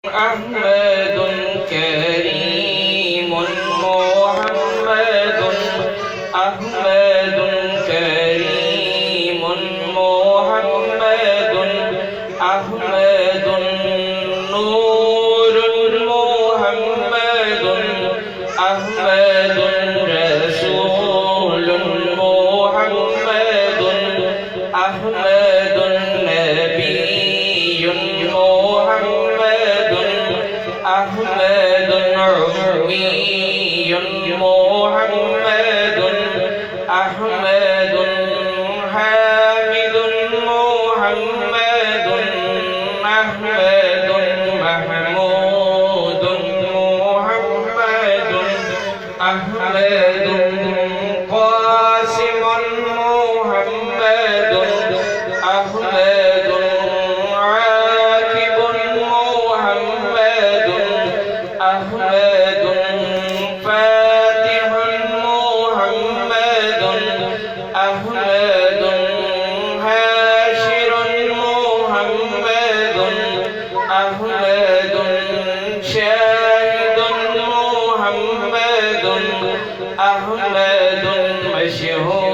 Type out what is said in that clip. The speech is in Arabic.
أحمد كريم محمد أحمد كريم محمد أحمد نور محمد أحمد رسول محمد أحمد نبي محمد أحمد عمي محمد أحمد حامد محمد أحمد محمود محمد أحمد قاسم محمد أحمد عاقب محمد أحمد فاتح محمد أحمد هاشر محمد أحمد شاهد محمد أحمد مشهور